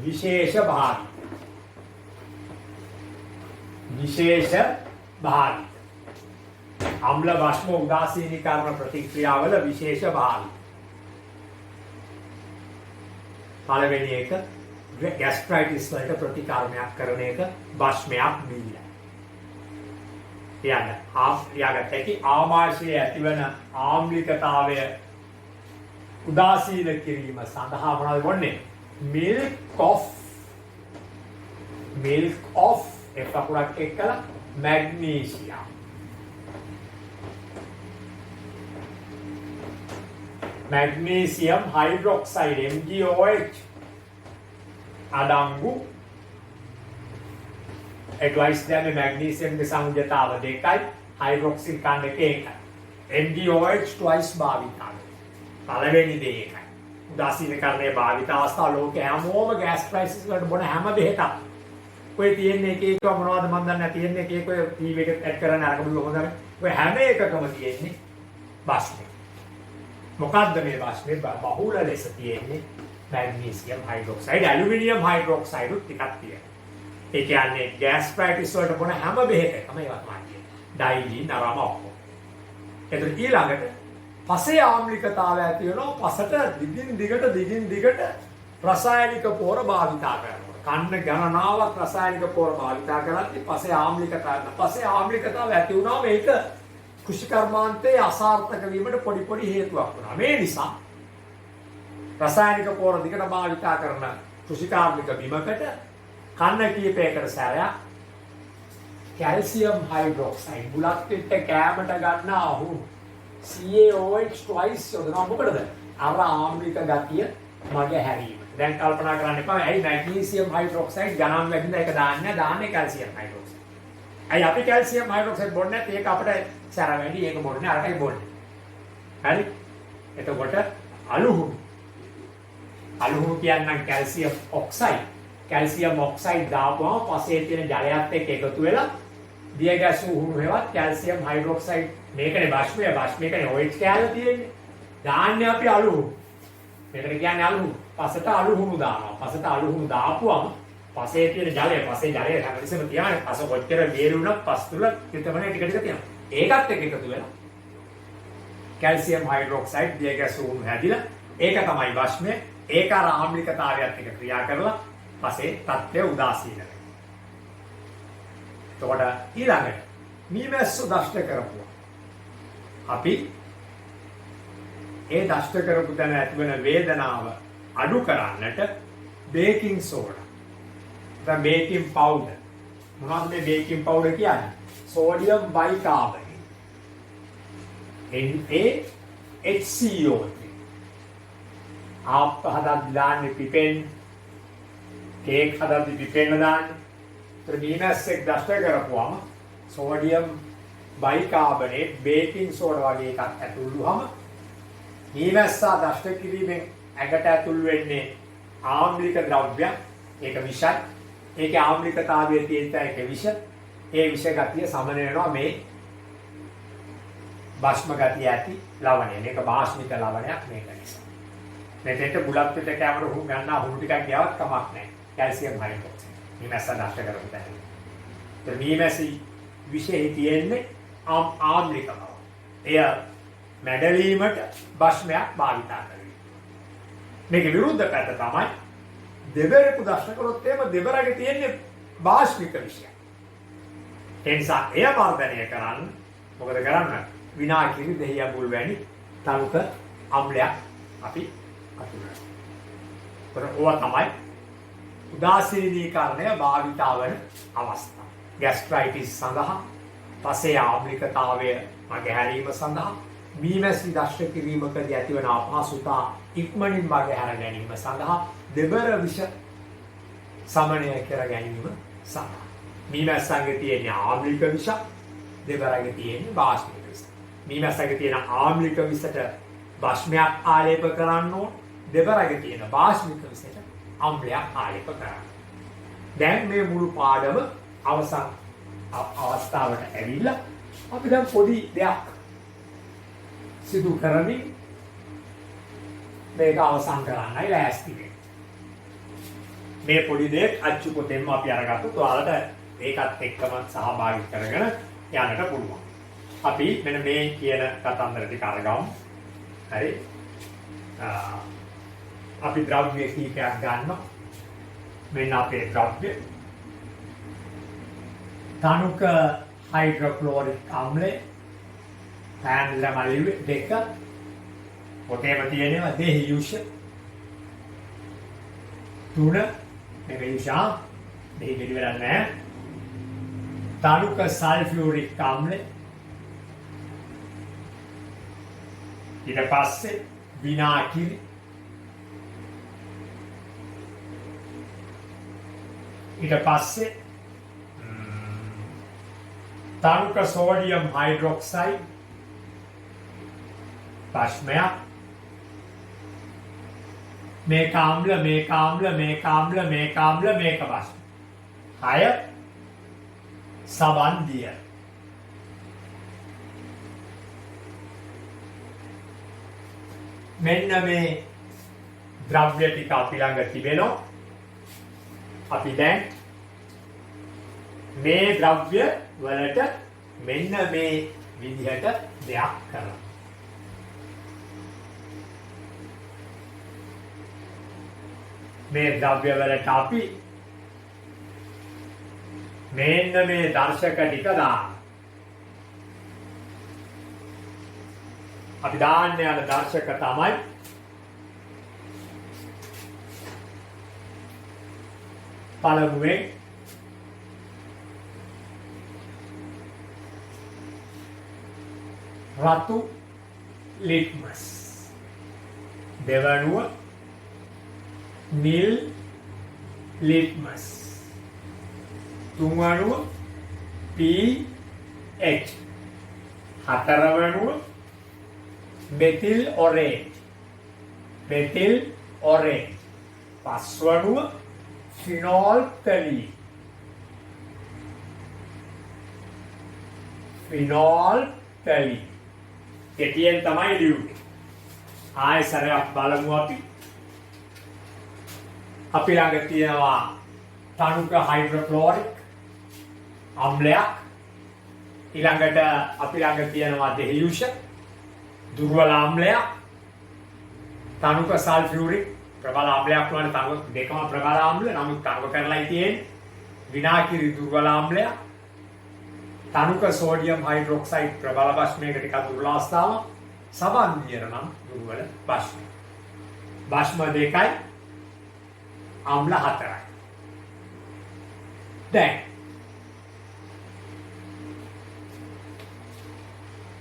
විශේෂ භාවිත. අම්ල භස්ම උදාසීනීකරණ ප්‍රතික්‍රියාවල විශේෂ භාවිත. පළවෙනි එක ગેස්ට්‍රයිටිස් වලට ප්‍රතිකාරණයක් කරන එක භස්මයක් බීලා. ලියන්න. ලියාගත්ත හැකි ආමාශයේ ඇතිවන ආම්ලිකතාවය උදාසීන කිරීම සඳහා මොනවද වන්නේ? milk of එක අකුරක් එක්කලා magnesium. මැග්නීසියම් හයිඩ්‍රොක්සයිඩ් MgOH අඩංගු එක්ලයිස් දැන් මැග්නීසියම්ගේ සංයුජතාව 2යි හයිඩ්‍රොක්සිල් කන්ඩ එක 1යි MgOH twice භාවිතාව පළවෙනි දේ එකයි උදාසීනකරණයේ භාවිත අවස්ථාව ලෝකේ හැමෝම ගෑස් ක්‍රයිසිස් වලට බොන හැම බෙහෙතක් ඔය තියෙන්නේ එක එක මොනවද මන් දන්නේ නැහැ තියෙන්නේ එක එක ඔය ටීවී එකට ඇඩ් කරන්න අරගෙන හොඳයි ඔය හැම එකකම තියෙන්නේ බස්නේ මොකද්ද මේ බස්නේ බහුල ලෙස තියෙන්නේ මැග්නීසියම් හයිඩ්‍රොක්සයිඩ් ඇලුමිනියම් හයිඩ්‍රොක්සයිඩ් ටිකක් තියෙනවා ඒ කියන්නේ ගෑස් ක්‍රයිසිස් වලට බොන හැම බෙහෙතකම ඒවත් මාන්නේ ඩයිලි නරම ඔක්කොම ඒතර ඊළඟට පසේ ආම්ලිකතාවය ඇති වෙනවා පසට දිගින් දිගට රසායනික පොර භාවිතා කරනවා කන්න ගණනාවක් රසායනික පොර භාවිතා කරද්දී පසේ ආම්ලිකතාව ඇති වුණා මේක කෘෂිකර්මාන්තයේ අසාර්ථක වීමට පොඩි හේතුවක් වුණා මේ නිසා රසායනික පොර දිගට භාවිතා කරන කෘෂිකාර්මික බිමකට කන්න කීපයකට සැරයක් කැල්සියම් හයිඩ්‍රොක්සයිඩ් බුලත් පිට කෑමට ගන්න අහු CaOH twice යොදනවා මොකටද? අර ආම්ලික ගතිය මගේ හැරීම. දැන් කල්පනා කරන්න එපා. ඇයි මැග්නීසියම් හයිඩ්‍රොක්සයිඩ් ගණන් වැඩිද ඒක දාන්නේ කැල්සියම් හයිඩ්‍රොක්සයිඩ්. ඇයි අපි කැල්සියම් හයිඩ්‍රොක්සයිඩ් බොන්නේ නැත්නම් ඒක අපිට සැර වැඩි ඒක බොන්නේ අරකයි බොන්නේ. හරි? එතකොට අලුහුණු කියන්නේ කැල්සියම් ඔක්සයිඩ්. කැල්සියම් ඔක්සයිඩ් දාපුවම පසේ තියෙන ජලයත් එක්ක එකතු වෙලා දිය ගැසු උහුණු හේවත් කැල්සියම් හයිඩ්‍රොක්සයිඩ් මේකනේ භාෂ්මයකනේ OH කැලේ තියෙන්නේ. දාන්නේ අපි අලුහුණු. මේකට කියන්නේ අලුහුණු. පසට අලුහුණු දානවා. පසට අලුහුණු දාපුවම පසේ තියෙන ජලය හැමතිස්සෙම තියන්නේ. පස කොච්චර වේලුණත් පස් තුල විතමනේ ටික තියෙනවා. ඒකත් එක්ක එකතු වෙලා කැල්සියම් හයිඩ්‍රොක්සයිඩ් දිය ගැසු උහුණු හැදිලා ඒක තමයි භාෂ්මය. ඒක අර ආම්ලිකතාවයත් එක්ක ක්‍රියා කරලා පසේ තත්ත්වය උදාසීන වෙනවා. එතකොට ඊළඟට මීමැස්සු දෂ්ට කරපුවා. අපි ඒ දෂ්ට කරපු තැන ඇතිවන වේදනාව අඩු කරන්නට බේකින් සෝඩා. දැන් බේකින් පවුඩර්. මොනවද මේ බේකින් පවුඩර් කියන්නේ? Sodium bicarbonate. NaHCO. ආප්ප හදද්දී දාන්නේ පිපෙන් කේක් හදද්දී පිපෙන්න දාන්නේ. මීමැස්සෙක් දෂ්ට කරපුවාම සෝඩියම් බයිකාබනේට් බේකින් සෝඩා වගේ එකක් ඇතුළු වුවම මීමැස්සා දෂ්ට කිරීමෙන් ඇඟට ඇතුළු වෙන්නේ ආම්ලික ද්‍රව්‍ය ඒක විෂයි ඒකේ ආම්ලිකතාවයේ තියෙන එක විෂ ඒ විෂ ගතිය සමන වෙනවා මේ භාෂ්ම ගතිය ඇති ලවණය මේක භාෂ්මික ලවණයක් මේක නිසා මෙතෙන්ට බුලත් පිට කැමර හුරු ගන්නා හුරු ටිකක් ගියවත් කමක් නැහැ කැල්සියම් හයිඩ්‍රොක්සයිඩ් මීමැස්ස දෂ්ට කරපු තැන ඒ මීමැසි විෂයේ තියෙන්නේ ආම්ලික බව. එය මැඩලීමට භාෂ්මයක් භාවිතා කරනවා. මේක විරුද්ධ පැත්ත තමයි දෙබරෙකු දෂ්ට කරොත් එහෙම දෙබරගේ තියෙන්නේ භාෂ්මික විෂය. ඒ නිසා එය වර්ධනය කරන්න මොකද කරන්න? විනාකිරි දෙහි අඟුල් වැනි තනුක අම්ලයක් අපි අතුරනවා. ඒවා තමයි උදාසීනීකරණය භාවිතා වන අවස්ථා. ગેස්ට්‍රයිටිස් සඳහා පසේ ආම්ලිකතාවය මගහැරීම සඳහා මීමැසි දෂ්ට කිරීමකදී ඇතිවන අපහසුතා ඉක්මනින් මගහැර ගැනීම සඳහා දෙබර විෂ සමනය කර ගැනීම සඳහා මීමැස්සන්ගේ තියෙන ආම්ලික විෂ දෙබරගේ තියෙන භාෂ්මික විෂ මීමැස්සගේ තියෙන ආම්ලික විෂට භාෂ්මයක් ආලේප කරන්න ඕන දෙබරගේ තියෙන භාෂ්මික විෂට අම්ලයක් ආලේප කරන්න. දැන් මේ මුළු පාඩම අවසන් අවස්ථාවට ඇවිල්ලා අපි දැන් පොඩි දෙයක් සිදු කරමින් මේක අවසන් කරන්නයි ලෑස්ති වෙන්නේ. මේ පොඩි දෙයක් අච්චු පොතෙන්ම අපි අරගත්තොත් ඔයාලට ඒකත් එක්කම සහභාගී කරගෙන යන්නට පුළුවන්. අපි මෙන්න මේ කියන කතන්දර ටික අරගමු. හරි. අපි ද්‍රව්‍ය කීපයක් ගන්නවා. මෙන්න අපේ ද්‍රව්‍ය තනුක හයිඩ්‍රොක්ලෝරික් අම්ලය පැන්ලමලිව් දෙක පොතේම තියෙනවා දෙහි යුෂ 3 මේක යුෂා දෙහි දෙවි වෙලා නැහැ තනුක සල්ෆියුරික් අම්ලය ඊට පස්සේ විනාකිරි ඊට පස්සේ තරුක සෝඩියම් හයිඩ්‍රොක්සයිඩ් භස්මයක් මේක ආම්ල මේක ආම්ල මේක ආම්ල මේක ආම්ල මේක භස්ම 6 සබන්දිය මෙන්න මේ ද්‍රව්‍ය ටික අපි ළඟ තිබෙනවා අපි දැන් මේ ද්‍රව්‍ය වලට මෙන්න මේ විදිහට දෙයක් කරනවා මේ ද්‍රව්‍ය වලට අපි මෙන්න මේ දර්ශක ටික දාන්න අපි දාන්න යන දර්ශක තමයි පළමුවෙන් රතු ලිට්මස් දෙවනුව නිල් ලිට්මස් තුන්වනුව pH හතරවනුව මෙතිල් ඔරේන්ජ් පස්වනුව ෆිනෝල්ෆතලීන් කෙටියෙන් තමයි ලියුනේ ආයෙ සරයක් බලමු අපි ළඟ තියෙනවා තනුක හයිඩ්‍රොක්ලෝරික් අම්ලයක් ඊළඟට අපි ළඟ තියෙනවා දෙහියුෂ දුර්වල අම්ලයක් තනුක සල්ෆියුරික් ප්‍රබල අම්ලයක් වන තනුක දෙකම ප්‍රබල අම්ල නමුත් තනුක කරලායි තියෙන්නේ විනාකිරි දුර්වල අම්ලයක් තනුක සෝඩියම් හයිඩ්‍රොක්සයිඩ් ප්‍රබල භස්මයක ටිකක් දුර්වල අවස්ථාවක් සබන්දියර නම් දුර්වල භස්ම භස්ම දෙකයි අම්ල 4යි දැන්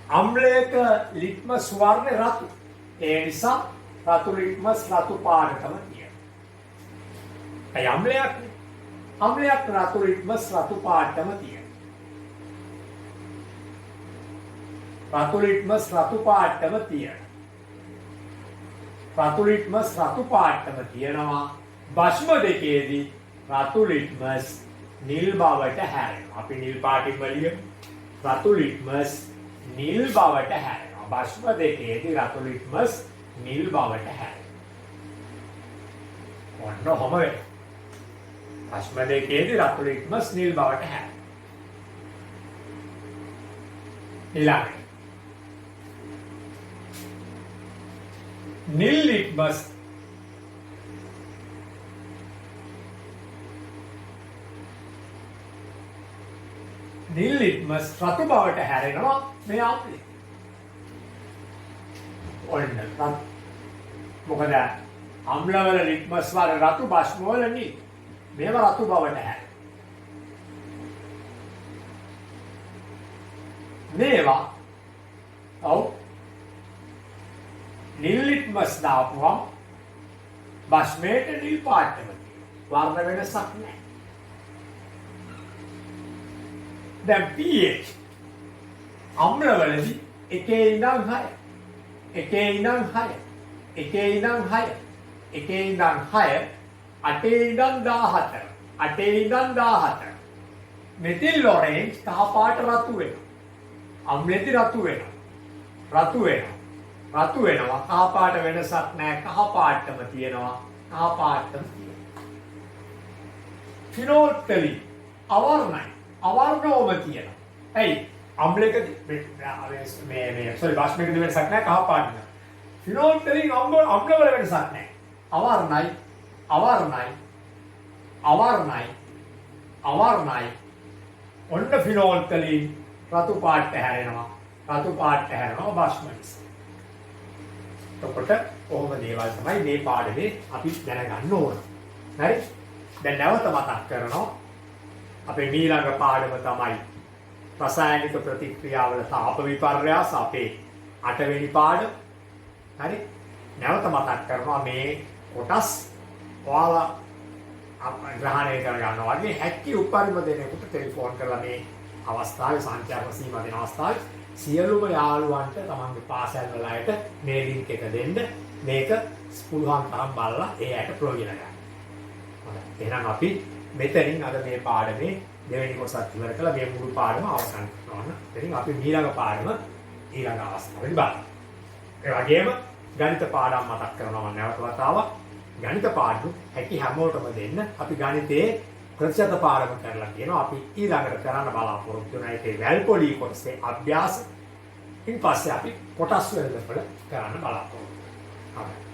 අම්ලයක ලිට්මස් වර්ණය රතු ඒ නිසා රතු ලිට්මස් රතු පාටම තියෙනවා ඒ අම්ලයක් රතු ලිට්මස් රතු පාටම තියෙනවා රතු ලිට්මස් රතු පාටම තියෙනවා භස්ම දෙකේදී රතු ලිට්මස් නිල් බවට හැරෙනවා අපි නිල් පාටින් වලියමු රතු ලිට්මස් නිල් බවට හැරෙනවා භස්ම දෙකේදී රතු ලිට්මස් නිල් බවට හැරෙනවා ඔන්න ඔහම වෙනවා භස්ම දෙකේදී රතු ලිට්මස් නිල් බවට හැරෙනවා ඊළඟට නිල් ලිට්මස් රතු බවට හැරෙනවා මේ ආප්ලි ඔන්න මොකද අම්ලවල ලිට්මස් වල රතු භස්ම වල නිල් මේව රතු බවට හැරෙනවා මේවා ඔව් නිල් ලිට්මස් දාපුවම භස්මයට නිල් පාටම වර්ණ වෙනසක් නැහැ දැන් pH අම්ලවලදී 1 ඉඳන් 8 ඉඳන් 14 මෙතිල් ඔරේන්ජ් කහ පාට රතු වෙනවා අම්ලෙදි රතු වෙනවා කහ පාට වෙනසක් නැහැ කහ පාටම තියෙනවා ෆිනෝල්ෆතලීන් අවර්ණෝම තියෙනවා ඇයි අම්ලයකදී මේ සෝරි භස්මයකදී වෙනසක් නැහැ කහ පාට නෑ ෆිනෝල්ෆතලීන් අම්ලවල වෙනසක් නැහැ අවර්ණයි ඔන්න ෆිනෝල්ෆතලීන් රතු පාට හැරෙනවා භස්ම නිසා එතකොට කොහොම දේවල් තමයි මේ පාඩමේ අපි දැනගන්න ඕන හරි දැන් නැවත මතක් කරනවා අපේ ඊළඟ පාඩම තමයි රසායනික ප්‍රතික්‍රියාවල තාප විපර්යාස අපේ 8 වෙනි පාඩම හරි නැවත මතක් කරනවා මේ කොටස් ඔයාලා ග්‍රහණය කරගන්නවා වගේ හැක්කි උපරිම දෙනෙකුට ටෙලිෆෝන් කරලා මේ අවස්ථාවේ සංඛ්‍යාත්මක සීමා දෙන අවස්ථාවේ සියලුම යාළුවන්ට තමන්ගේ පාසල් වල අයට මේ ලින්ක් එක දෙන්න. මේක පුළුවන් තරම් බලලා ඒ අයට ප්‍රයෝජන ගන්න. හොඳයි. එහෙනම් අපි මෙතනින් අද මේ පාඩමේ දෙවෙනි කොටසත් ඉවර කළා. මේ මුළු පාඩම අවසන් කරනවා. ඉතින් අපි ඊළඟ පාඩම ඊළඟ අවස්ථාවේදී බලමු. ඒ වගේම ගණිත පාඩම් මතක් කරනවා නැවත වතාවක්. ගණිත පාඩු හැකි හැමෝටම දෙන්න. අපි ගණිතයේ ප්‍රතිශත පාඩම කරලා කියනවා. අපි ඊළඟට කරන්න බලාපොරොත්තු වෙන එකේ වැල් පොලි කොටසේ අභ්‍යාස. ඊට පස්සේ අපි කොටස් වල කරන්න බලාපොරොත්තු වෙනවා.